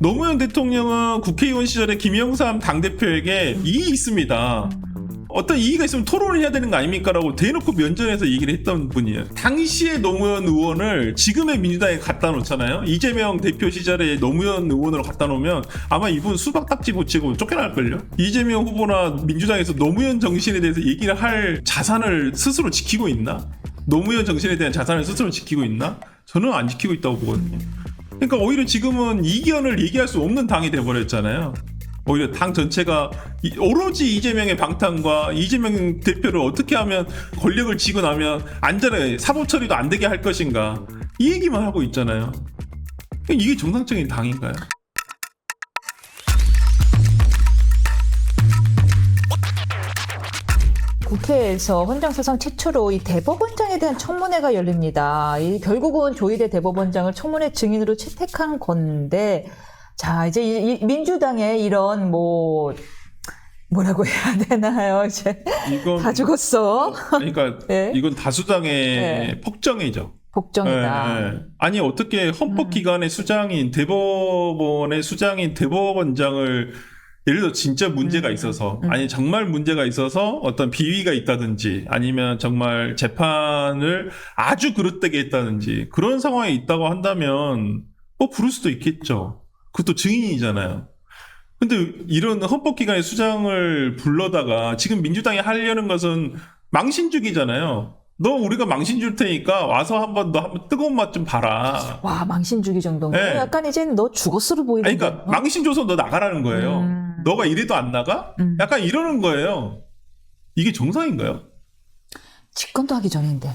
노무현 대통령은 국회의원 시절에 김영삼 당대표에게 이익이 있습니다. 어떤 이의가 있으면 토론을 해야 되는 거 아닙니까라고 대놓고 면전에서 얘기를 했던 분이에요. 당시에 노무현 의원을 지금의 민주당에 갖다 놓잖아요. 이재명 대표 시절에 노무현 의원으로 갖다 놓으면 아마 이분 수박 딱지 붙이고 쫓겨날걸요. 이재명 후보나 민주당에서 노무현 정신에 대해서 얘기를 할 자산을 스스로 지키고 있나? 노무현 정신에 대한 자산을 스스로 지키고 있나? 저는 안 지키고 있다고 보거든요. 그러니까 오히려 지금은 이견을 얘기할 수 없는 당이 돼버렸잖아요. 오히려 당 전체가 오로지 이재명의 방탄과 이재명 대표를 어떻게 하면 권력을 쥐고 나면 안전하게 사법 처리도 안 되게 할 것인가, 이 얘기만 하고 있잖아요. 이게 정상적인 당인가요? 국회에서 헌정사상 최초로 이 대법원장에 대한 청문회가 열립니다. 결국은 조희대 대법원장을 청문회 증인으로 채택한 건데, 자, 이제 이 민주당의 이런 뭐라고 해야 되나요? 이제 이건 다 죽었어. 그러니까 네. 이건 다수당의 네. 폭정이죠. 복정이다. 네. 아니 어떻게 헌법기관의 수장인 대법원의 수장인 대법원장을 예를 들어 진짜 문제가 있어서 아니 정말 문제가 있어서 어떤 비위가 있다든지 아니면 정말 재판을 아주 그릇되게 했다든지 그런 상황에 있다고 한다면 부를 수도 있겠죠. 그것도 증인이잖아요. 근데 이런 헌법기관의 수장을 불러다가 지금 민주당이 하려는 것은 망신 주기잖아요. 너 우리가 망신 줄 테니까 와서 너 한번 뜨거운 맛 좀 봐라. 와, 망신 주기 정도면 네. 약간 이제 너 죽었으로 보이는데. 그러니까 망신 줘서 너 나가라는 거예요. 너가 이래도 안 나가? 약간 이러는 거예요. 이게 정상인가요? 집권도 하기 전인데.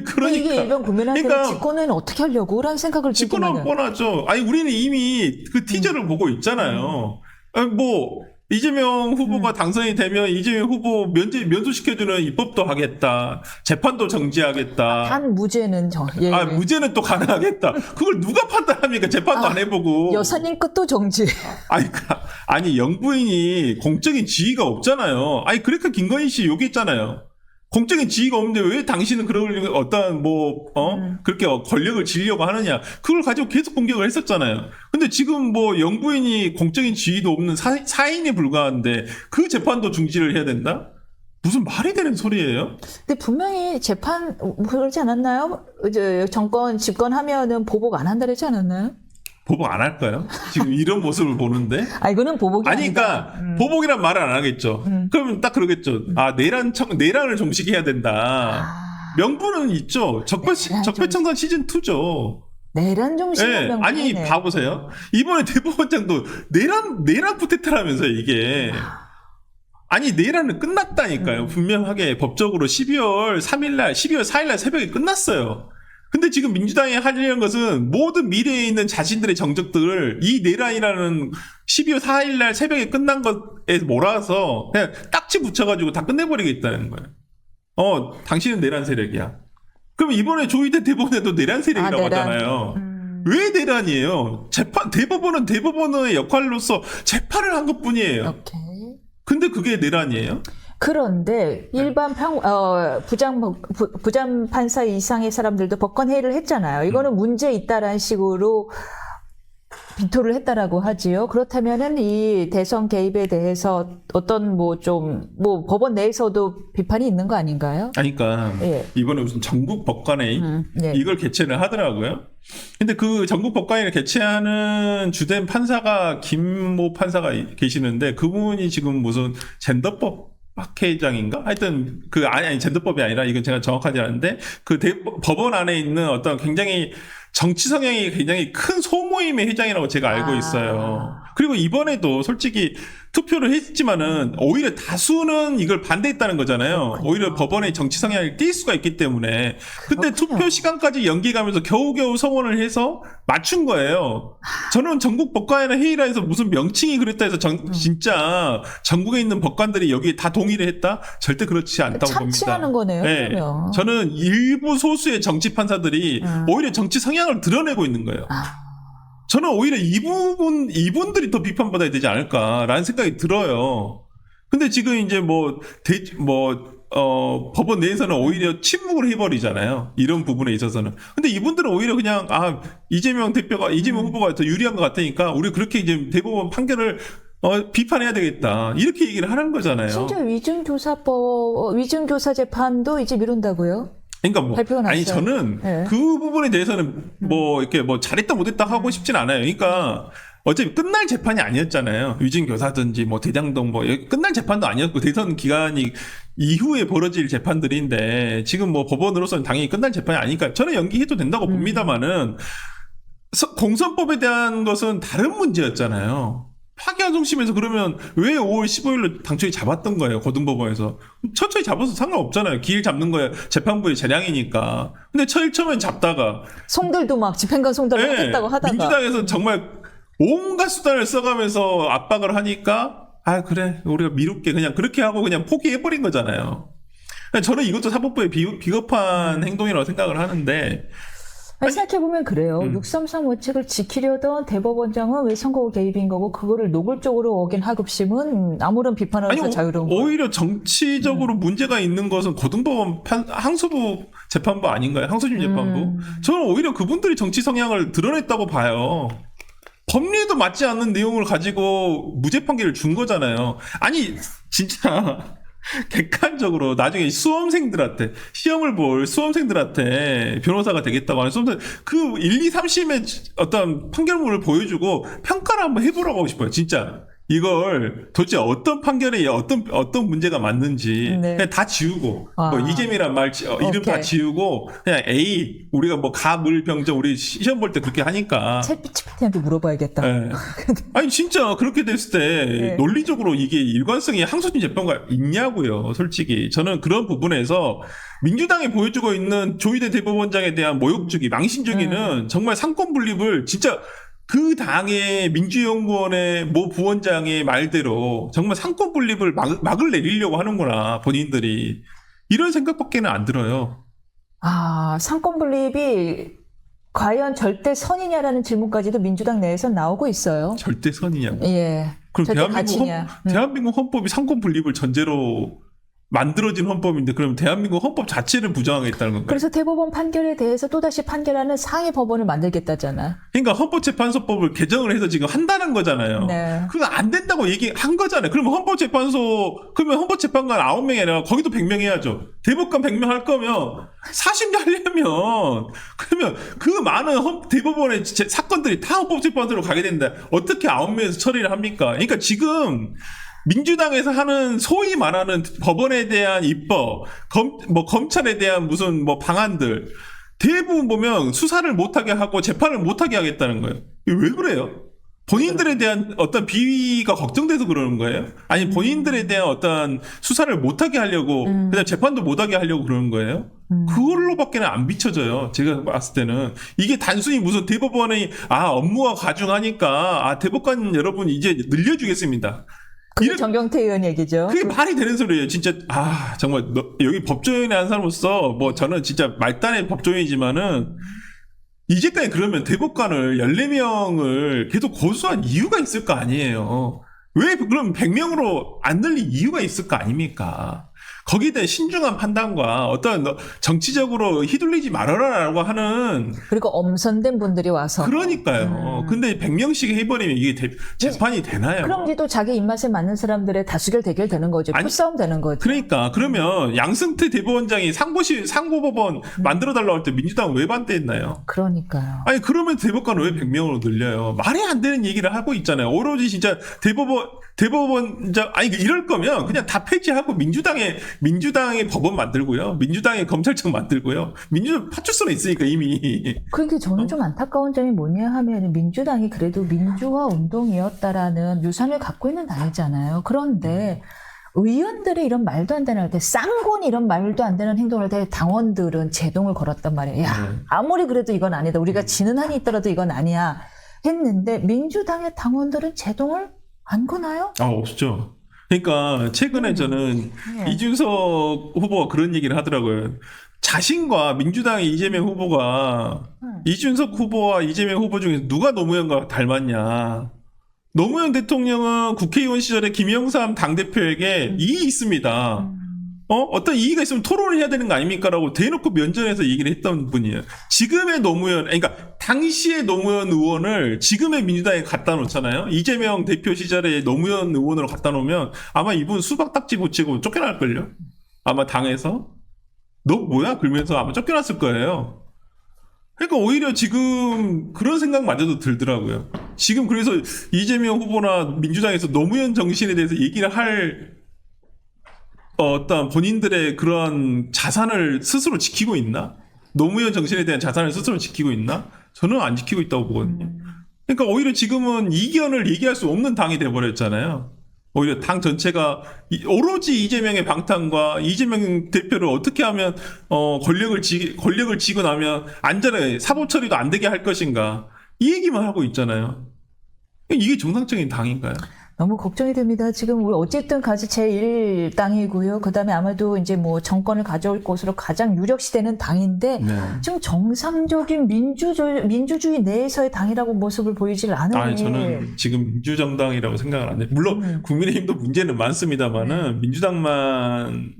그러니까 이게 일반 국민한테 집권은 어떻게 하려고? 라는 생각을 집권은 뻔하죠. 아니 우리는 이미 그 티저를 보고 있잖아요. 아니, 이재명 후보가 당선이 되면 이재명 후보 면도시켜주는 입법도 하겠다. 재판도 정지하겠다. 단 무죄는 무죄는 또 가능하겠다. 그걸 누가 판단합니까? 재판도 안 해보고. 여사님 것도 정지. 아니 영부인이 공적인 지위가 없잖아요. 아니 그러니까 김건희 씨 욕했잖아요. 공적인 지위가 없는데 왜 당신은 그럴 어떤 그렇게 권력을 지려고 하느냐. 그걸 가지고 계속 공격을 했었잖아요. 근데 지금 영부인이 공적인 지위도 없는 사인에 불과한데 그 재판도 중지를 해야 된다? 무슨 말이 되는 소리예요? 근데 분명히 재판 그러지 않았나요? 이제 정권 집권하면은 보복 안 한다 그러지 않았나요? 보복 안 할까요? 지금 이런 모습을 보는데? 이거는 보복이 아니까 보복이란 말을 안 하겠죠. 그러면 딱 그러겠죠. 내란을 종식해야 된다. 명분은 있죠. 적폐청산 시즌 2죠. 내란 종식은 명분이네. 아니 봐보세요. 이번에 대법원장도 내란 쿠데타라면서 이게. 아니 내란은 끝났다니까요. 분명하게 법적으로 12월 4일날 새벽에 끝났어요. 근데 지금 민주당이 하려는 것은 모든 미래에 있는 자신들의 정적들을 이 내란이라는 12월 4일날 새벽에 끝난 것에 몰아서 그냥 딱지 붙여가지고 다 끝내버리겠다는 거예요. 당신은 내란 세력이야. 그럼 이번에 조희대 대법원에도 내란 세력이라고 하잖아요. 왜 내란이에요? 대법원은 대법원의 역할로서 재판을 한 것뿐이에요. 오케이. 근데 그게 내란이에요? 그런데 일반 부장 판사 이상의 사람들도 법관 회의를 했잖아요. 이거는 문제 있다라는 식으로 비토를 했다라고 하지요. 그렇다면은 이 대선 개입에 대해서 어떤 법원 내에서도 비판이 있는 거 아닌가요? 그러니까 이번에 무슨 전국 법관회의 이걸 개최를 하더라고요. 근데 그 전국 법관회의를 개최하는 주된 판사가 김모 판사가 계시는데 그분이 지금 무슨 젠더법 학회장인가? 하여튼 아니 젠더법이 아니라 이건 제가 정확하지 않은데 법원 안에 있는 어떤 굉장히 정치 성향이 굉장히 큰 소모임의 회장이라고 제가 알고 있어요. 그리고 이번에도 솔직히 투표를 했지만은 오히려 다수는 이걸 반대했다는 거잖아요. 오히려 법원의 정치 성향을 띌 수가 있기 때문에. 근데 투표 시간까지 연기가면서 겨우겨우 성원을 해서 맞춘 거예요. 저는 전국 법관이나 회의라 해서 무슨 명칭이 그랬다 해서 진짜 전국에 있는 법관들이 여기에 다 동의를 했다? 절대 그렇지 않다고 봅니다. 참칭하는 거네요. 네. 그러면. 저는 일부 소수의 정치 판사들이 오히려 정치 성향을 드러내고 있는 거예요. 저는 오히려 이분들이 더 비판받아야 되지 않을까라는 생각이 들어요. 근데 지금 이제 법원 내에서는 오히려 침묵을 해버리잖아요. 이런 부분에 있어서는. 근데 이분들은 오히려 그냥, 이재명 후보가 더 유리한 것 같으니까, 우리 그렇게 이제 대법원 판결을, 비판해야 되겠다. 이렇게 얘기를 하는 거잖아요. 심지어 위증교사 재판도 이제 미룬다고요? 그러니까 뭐, 발표가 났어요. 아니, 저는 네. 그 부분에 대해서는 이렇게 잘했다 못했다 하고 싶진 않아요. 그러니까, 어차피 끝날 재판이 아니었잖아요. 위증교사든지 대장동 끝날 재판도 아니었고 대선 기간이 이후에 벌어질 재판들인데 지금 법원으로서는 당연히 끝날 재판이 아니니까 저는 연기해도 된다고 봅니다만은 공선법에 대한 것은 다른 문제였잖아요. 파기환송심에서 그러면 왜 5월 15일로 당초에 잡았던 거예요? 고등법원에서. 천천히 잡아서 상관없잖아요. 기일 잡는 거야. 재판부의 재량이니까. 근데 처음엔 잡다가 송들도 막 집행관 송달을 하겠다고 하다가 민주당에서 정말 온갖 수단을 써가면서 압박을 하니까 그래 우리가 미룰게 그냥 그렇게 하고 그냥 포기해버린 거잖아요. 저는 이것도 사법부의 비겁한 행동이라고 생각을 하는데 생각해보면 그래요. 633 원칙을 지키려던 대법원장은 왜 선거 개입인 거고 그거를 노골적으로 어긴 하급심은 아무런 비판하면서 자유로운 거예요. 오히려 정치적으로 문제가 있는 것은 고등법원 항소부 재판부 아닌가요? 항소심 재판부. 저는 오히려 그분들이 정치 성향을 드러냈다고 봐요. 법리에도 맞지 않는 내용을 가지고 무죄 판결을 준 거잖아요. 아니 진짜 객관적으로 나중에 수험생들한테 시험을 볼 수험생들한테 변호사가 되겠다고 하는 수험생 그 1, 2, 3심의 어떤 판결문을 보여주고 평가를 한번 해보라고 하고 싶어요. 진짜 이걸 도대체 어떤 판결에 어떤 문제가 맞는지 그냥 다 지우고 이재명이란 말 이름 다 지우고 그냥 A 우리가 가물 병정 우리 시험 볼 때 그렇게 하니까 챗GPT한테 물어봐야겠다. 네. 아니 진짜 그렇게 됐을 때 논리적으로 이게 일관성이 항소심 재판과 있냐고요. 솔직히 저는 그런 부분에서 민주당이 보여주고 있는 조희대 대법원장에 대한 모욕주기 망신주기는 정말 상권 분립을 진짜 그 당의 민주연구원의 모 부원장의 말대로 정말 상권 분립을 막을 내리려고 하는구나 본인들이 이런 생각밖에는 안 들어요. 상권 분립이 과연 절대 선이냐라는 질문까지도 민주당 내에서 나오고 있어요. 절대 선이냐고. 예. 그럼 대한민국 헌법이 상권 분립을 전제로 만들어진 헌법인데 그럼 대한민국 헌법 자체를 부정하겠다는 건가요? 그래서 대법원 판결에 대해서 또다시 판결하는 상위 법원을 만들겠다잖아. 그러니까 헌법재판소법을 개정을 해서 지금 한다는 거잖아요. 네. 그거 안 된다고 얘기한 거잖아요. 그러면 그러면 헌법재판관 9명이 아니라 거기도 100명 해야죠. 대법관 100명 할 거면 40년 하려면 그러면 그 많은 대법원의 사건들이 다 헌법재판소로 가게 된다. 어떻게 9명에서 처리를 합니까? 그러니까 지금 민주당에서 하는 소위 말하는 법원에 대한 입법, 검찰에 대한 무슨 방안들 대부분 보면 수사를 못하게 하고 재판을 못하게 하겠다는 거예요. 이게 왜 그래요? 본인들에 대한 어떤 비위가 걱정돼서 그러는 거예요? 아니 본인들에 대한 어떤 수사를 못하게 하려고 그냥 재판도 못하게 하려고 그러는 거예요? 그걸로밖에는 안 비춰져요. 제가 봤을 때는 이게 단순히 무슨 대법원의 업무가 가중하니까 대법관 여러분 이제 늘려주겠습니다. 그게 정경태 의원 얘기죠. 그게 말이 되는 소리예요. 진짜 정말 여기 법조인의 한 사람으로서 저는 진짜 말단의 법조인이지만은 이제까지 그러면 대법관을 14명을 계속 고수한 이유가 있을 거 아니에요. 왜 그럼 100명으로 안 늘린 이유가 있을 거 아닙니까? 거기에 대한 신중한 판단과 어떤 정치적으로 휘둘리지 말아라라고 하는 그리고 엄선된 분들이 와서 그러니까요. 근데 100명씩 해버리면 이게 재판이 되나요? 그럼 이제 또 자기 입맛에 맞는 사람들의 다수결 대결 되는 거죠. 풀싸움 되는 거죠. 그러니까 그러면 양승태 대법원장이 상고법원 만들어달라고 할 때 민주당은 왜 반대했나요? 그러니까요. 아니 그러면 대법관을 왜 100명으로 늘려요? 말이 안 되는 얘기를 하고 있잖아요. 오로지 진짜 대법원장 이럴 거면 그냥 다 폐지하고 민주당의 법원 만들고요. 민주당의 검찰청 만들고요. 민주당 파출소는 있으니까 이미. 그러니까 저는 좀 안타까운 점이 뭐냐 하면 민주당이 그래도 민주화 운동이었다라는 유산을 갖고 있는 당이잖아요. 그런데 의원들의 이런 말도 안 되는 할 때 쌍곤이 이런 말도 안 되는 행동을 할 때 당원들은 제동을 걸었단 말이에요. 아무리 그래도 이건 아니다. 우리가 지는 한이 있더라도 이건 아니야 했는데 민주당의 당원들은 제동을 안 거나요? 없죠. 그러니까 최근에 저는 이준석 후보가 그런 얘기를 하더라고요. 자신과 민주당의 이재명 후보가 이준석 후보와 이재명 후보 중에 누가 노무현과 닮았냐. 노무현 대통령은 국회의원 시절에 김영삼 당대표에게 이익이 있습니다. 어떤 이의가 있으면 토론을 해야 되는 거 아닙니까라고 대놓고 면전에서 얘기를 했던 분이에요. 지금의 노무현, 그러니까 당시의 노무현 의원을 지금의 민주당에 갖다 놓잖아요. 이재명 대표 시절에 노무현 의원으로 갖다 놓으면 아마 이분 수박 딱지 붙이고 쫓겨날걸요. 아마 당에서. 너 뭐야? 그러면서 아마 쫓겨났을 거예요. 그러니까 오히려 지금 그런 생각마저도 들더라고요. 지금 그래서 이재명 후보나 민주당에서 노무현 정신에 대해서 얘기를 할 어떤 본인들의 그런 자산을 스스로 지키고 있나? 노무현 정신에 대한 자산을 스스로 지키고 있나? 저는 안 지키고 있다고 보거든요. 그러니까 오히려 지금은 이견을 얘기할 수 없는 당이 돼버렸잖아요. 오히려 당 전체가 오로지 이재명의 방탄과 이재명 대표를 어떻게 하면 권력을 쥐고 나면 안전하게 사법 처리도 안 되게 할 것인가 이 얘기만 하고 있잖아요. 이게 정상적인 당인가요? 너무 걱정이 됩니다. 지금 우리 어쨌든 가지 제1당이고요. 그다음에 아마도 이제 뭐 정권을 가져올 것으로 가장 유력시되는 당인데 네. 지금 정상적인 민주주의 내에서의 당이라고 모습을 보이질 않으니. 아니, 저는 지금 민주정당이라고 생각을 안 해요. 물론 국민의힘도 문제는 많습니다만은 민주당만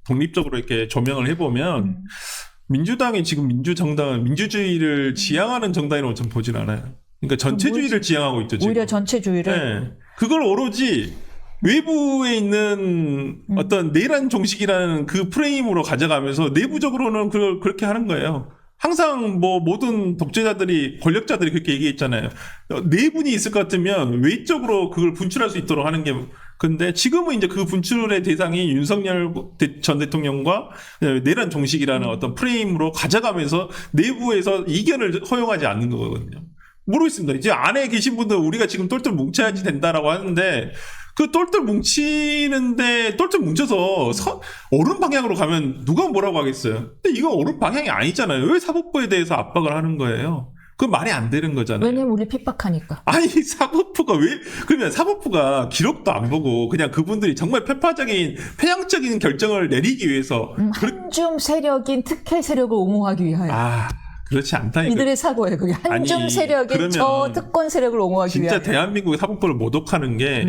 독립적으로 이렇게 조명을 해보면 민주당이 지금 민주정당은 민주주의를 지향하는 정당이라고 저는 보진 않아요. 그러니까 전체주의를 지향하고 있죠. 지금. 오히려 전체주의를. 네. 그걸 오로지 외부에 있는 어떤 내란 종식이라는 그 프레임으로 가져가면서 내부적으로는 그걸 그렇게 하는 거예요. 항상 뭐 모든 독재자들이 권력자들이 그렇게 얘기했잖아요. 내분이 있을 것 같으면 외적으로 그걸 분출할 수 있도록 하는 게 근데 지금은 이제 그 분출의 대상이 윤석열 전 대통령과 내란 종식이라는 어떤 프레임으로 가져가면서 내부에서 이견을 허용하지 않는 거거든요. 모르겠습니다. 이제 안에 계신 분들 우리가 지금 똘똘 뭉쳐야지 된다라고 하는데 그 똘똘 뭉치는데 똘똘 뭉쳐서 옳은 방향으로 가면 누가 뭐라고 하겠어요. 근데 이거 옳은 방향이 아니잖아요. 왜 사법부에 대해서 압박을 하는 거예요? 그건 말이 안 되는 거잖아요. 왜냐면 우리 핍박하니까. 아니 사법부가 왜 그러면 사법부가 기록도 안 보고 그냥 그분들이 정말 편향적인 결정을 내리기 위해서 한줌 세력인 특혜 세력을 옹호하기 위하여. 그렇지 않다니까. 이들의 사고예요. 그게 한줌 세력인 저 특권 세력을 옹호하기 위하여. 진짜 대한민국의 사법부를 모독하는 게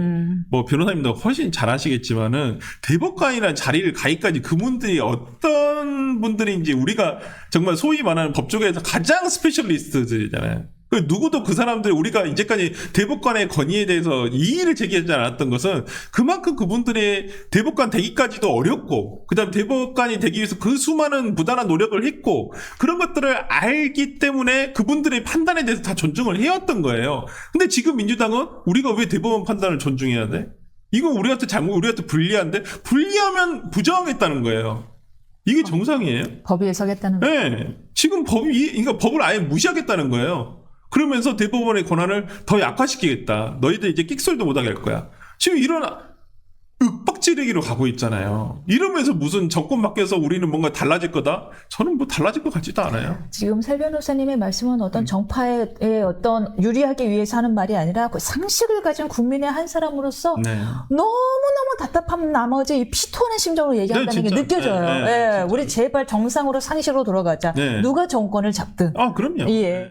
뭐 변호사님도 훨씬 잘 아시겠지만은 대법관이라는 자리를 가기까지 그분들이 어떤 분들인지 우리가 정말 소위 말하는 법조계에서 가장 스페셜리스트들이잖아요. 누구도 그 사람들 우리가 이제까지 대법관의 건의에 대해서 이의를 제기하지 않았던 것은 그만큼 그분들의 대법관 되기까지도 어렵고 그다음 대법관이 되기 위해서 그 수많은 부단한 노력을 했고 그런 것들을 알기 때문에 그분들의 판단에 대해서 다 존중을 해왔던 거예요. 근데 지금 민주당은 우리가 왜 대법원 판단을 존중해야 돼? 이거 우리한테 우리한테 불리한데 불리하면 부정하겠다는 거예요. 이게 정상이에요? 법 위에 서겠다는 거예요? 네. 지금 그러니까 법을 아예 무시하겠다는 거예요. 그러면서 대법원의 권한을 더 약화시키겠다. 너희들 이제 끽소리도 못하게 할 거야. 지금 이런 윽박지르기로 가고 있잖아요. 이러면서 무슨 정권 바뀌어서 우리는 뭔가 달라질 거다? 저는 뭐 달라질 것 같지도 않아요. 지금 설 변호사님의 말씀은 어떤 정파에 어떤 유리하기 위해서 하는 말이 아니라 그 상식을 가진 국민의 한 사람으로서 너무너무 답답한 나머지 이 피토하는 심정으로 얘기한다는 게 느껴져요. 우리 제발 정상으로 상식으로 돌아가자. 누가 정권을 잡든. 그럼요. 예.